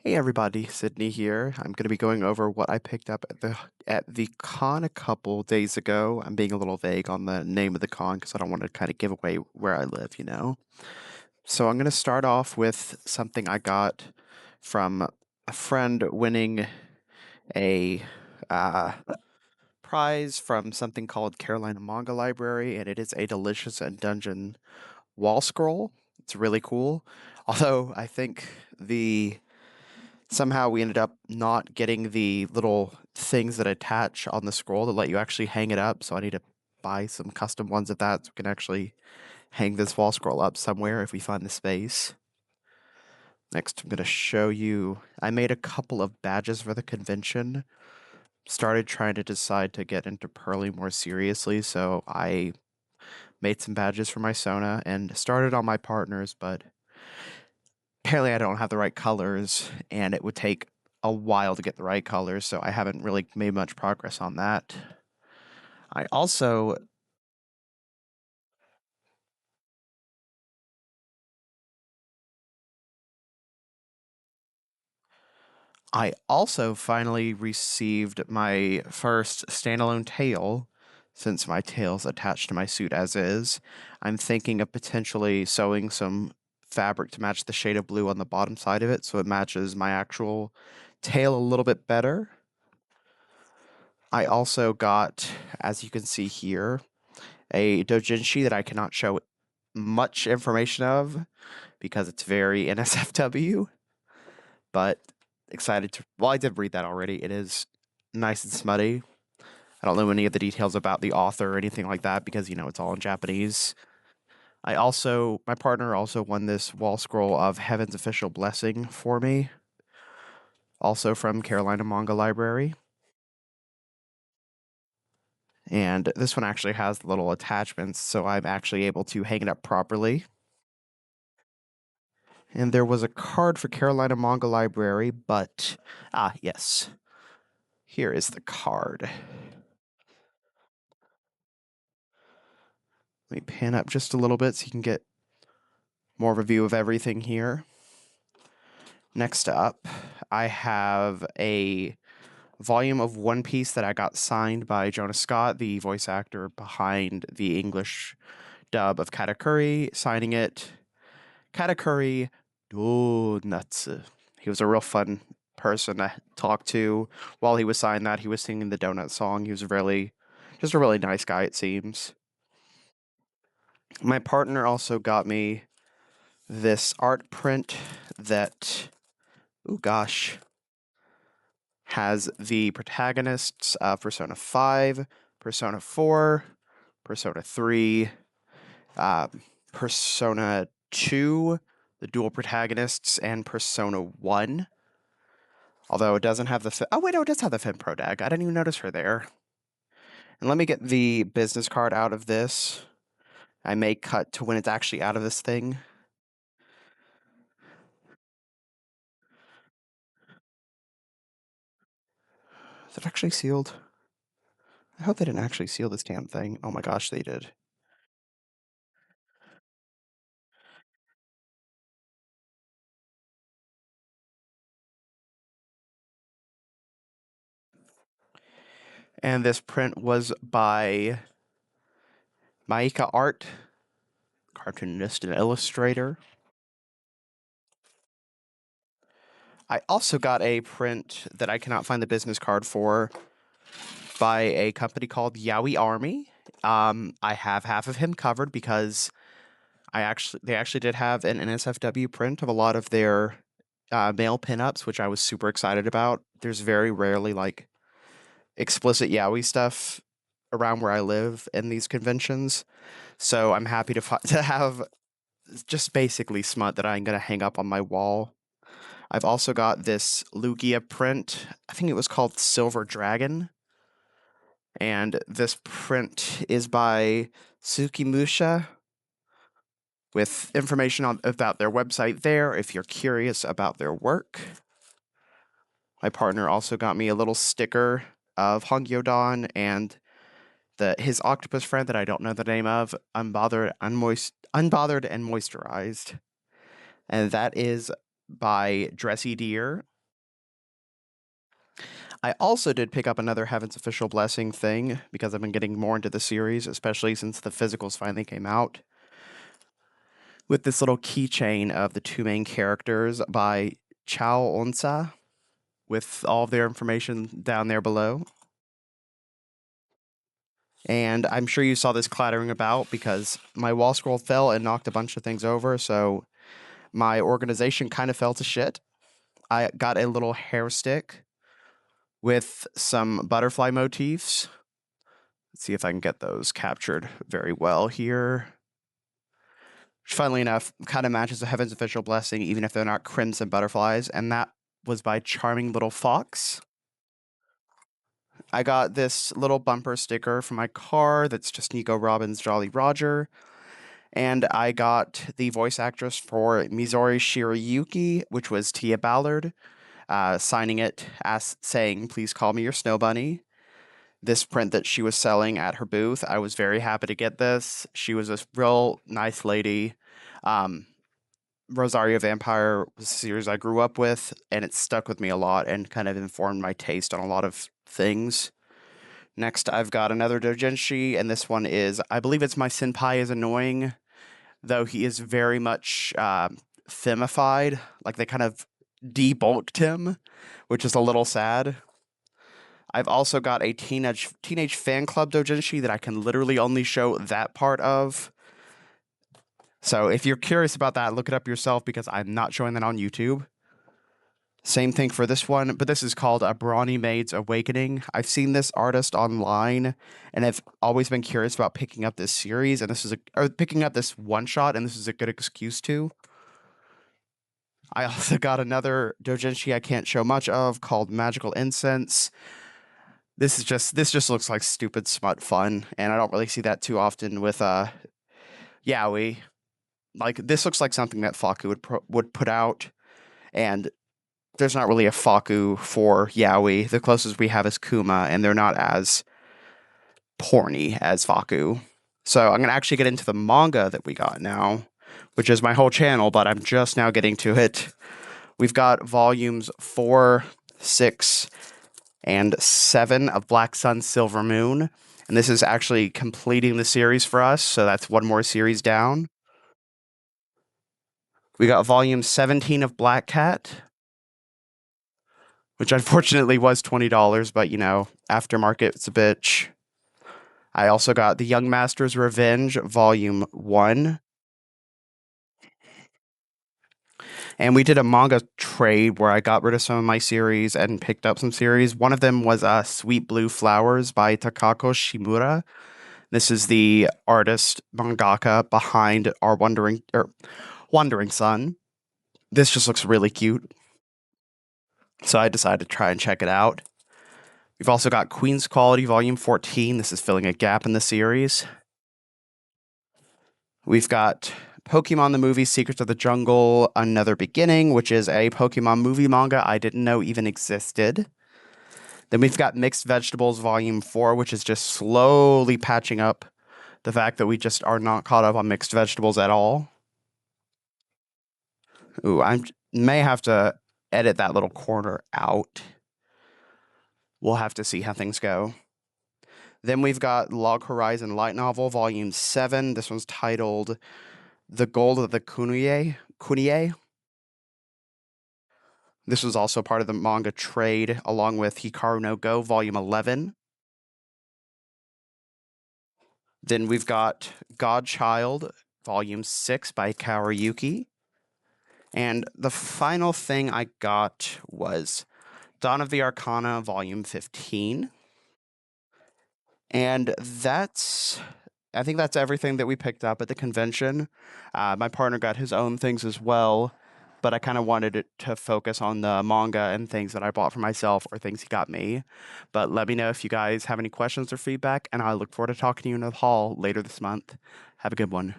Hey everybody, Sydney here. I'm going to be going over what I picked up at the con a couple days ago. I'm being a little vague on the name of the con because I don't want to kind of give away where I live. So I'm going to start off with something I got from a friend winning a uh, prize from something called Carolina Manga Library, and it is a delicious and dungeon wall scroll. It's really cool. Although I think the somehow we ended up not getting the little things that attach on the scroll to let you actually hang it up. So I need to buy some custom ones of that so we can actually hang this wall scroll up somewhere if we find the space. Next, I'm going to show you. I made a couple of badges for the convention. Started trying to decide to get into Pearly more seriously, so I made some badges for my Sona and started on my partners, but apparently I don't have the right colors, and it would take a while to get the right colors, so I haven't really made much progress on that. I also I also finally received my first standalone tail since my tail's attached to my suit as is. I'm thinking of potentially sewing some fabric to match the shade of blue on the bottom side of it so it matches my actual tail a little bit better. I also got, as you can see here, a doujinshi that I cannot show much information of because it's very NSFW, but excited to. Well, I did read that already. It is nice and smutty. I don't know any of the details about the author or anything like that because, it's all in Japanese. My partner also won this wall scroll of Heaven's Official Blessing for me, also from Carolina Manga Library. And this one actually has little attachments, so I'm actually able to hang it up properly. And there was a card for Carolina Manga Library, but yes. Here is the card. Let me pan up just a little bit so you can get more of a view of everything here. Next up, I have a volume of One Piece that I got signed by Jonah Scott, the voice actor behind the English dub of Katakuri, signing it. Katakuri Donuts. He was a real fun person to talk to. While he was signing that, he was singing the Donut song. He was just a really nice guy, it seems. My partner also got me this art print that, oh gosh, has the protagonists of Persona 5, Persona 4, Persona 3, Persona 2, the dual protagonists, and Persona 1. Although it doesn't have the... Oh, wait, no, it does have the Finn Prodag. I didn't even notice her there. And let me get the business card out of this. I may cut to when it's actually out of this thing. Is it actually sealed? I hope they didn't actually seal this damn thing. Oh my gosh, they did. And this print was by Maika Art, cartoonist and illustrator. I also got a print that I cannot find the business card for by a company called Yowie Army. I have half of him covered because they actually did have an NSFW print of a lot of their male pinups, which I was super excited about. There's very rarely like explicit yaoi stuff around where I live in these conventions, so I'm happy to have just basically smut that I'm gonna hang up on my wall. I've also got this Lugia print. I think it was called Silver Dragon, and this print is by Sukimusha with information about their website there if you're curious about their work. My partner also got me a little sticker of Hongyodan and his octopus friend that I don't know the name of, Unbothered and Moisturized. And that is by Dressy Deer. I also did pick up another Heaven's Official Blessing thing because I've been getting more into the series, especially since the physicals finally came out. With this little keychain of the two main characters by Chao Onsa, with all of their information down there below. And I'm sure you saw this clattering about because my wall scroll fell and knocked a bunch of things over, so my organization kind of fell to shit. I got a little hair stick with some butterfly motifs. Let's see if I can get those captured very well here. Which, funnily enough, kind of matches the Heaven's Official Blessing, even if they're not crimson butterflies, and that was by Charming Little Fox. I got this little bumper sticker for my car that's just Nico Robin's Jolly Roger. And I got the voice actress for Mizori Shirayuki, which was Tia Ballard, signing it as saying, "Please call me your snow bunny." This print that she was selling at her booth, I was very happy to get this. She was a real nice lady. Rosario Vampire was a series I grew up with, and it stuck with me a lot and kind of informed my taste on a lot of things. Next, I've got another doujinshi, and this one is, I believe it's My Senpai is Annoying, though he is very much femified. Like, they kind of debulked him, which is a little sad. I've also got a teenage fan club doujinshi that I can literally only show that part of. So if you're curious about that, look it up yourself because I'm not showing that on YouTube. Same thing for this one, but this is called A Brawny Maid's Awakening. I've seen this artist online, and I've always been curious about picking up this series, and picking up this one shot, and this is a good excuse to. I also got another doujinshi I can't show much of called Magical Incense. This just looks like stupid smut fun, and I don't really see that too often with yaoi. Like, this looks like something that Faku would put out, and there's not really a Faku for yaoi. The closest we have is Kuma, and they're not as porny as Faku. So I'm going to actually get into the manga that we got now, which is my whole channel, but I'm just now getting to it. We've got volumes 4, 6, and 7 of Black Sun Silver Moon, and this is actually completing the series for us, so that's one more series down. We got volume 17 of Black Cat, which unfortunately was $20, but, you know, aftermarket's a bitch. I also got The Young Master's Revenge, Volume 1. And we did a manga trade where I got rid of some of my series and picked up some series. One of them was Sweet Blue Flowers by Takako Shimura. This is the artist mangaka behind our Wandering Sun. This just looks really cute. So I decided to try and check it out. We've also got Queen's Quality Volume 14. This is filling a gap in the series. We've got Pokemon the Movie Secrets of the Jungle Another Beginning, which is a Pokemon movie manga I didn't know even existed. Then we've got Mixed Vegetables Volume 4, which is just slowly patching up the fact that we just are not caught up on mixed vegetables at all. Ooh, I may have to edit that little corner out. We'll have to see how things go. Then we've got Log Horizon Light Novel Volume 7. This one's titled The Gold of the Kunie. This was also part of the manga trade, along with Hikaru no Go Volume 11. Then we've got Godchild Volume 6 by Kawayuki. And the final thing I got was Dawn of the Arcana Volume 15. And I think that's everything that we picked up at the convention. My partner got his own things as well, but I kind of wanted it to focus on the manga and things that I bought for myself or things he got me. But let me know if you guys have any questions or feedback, and I look forward to talking to you in the hall later this month. Have a good one.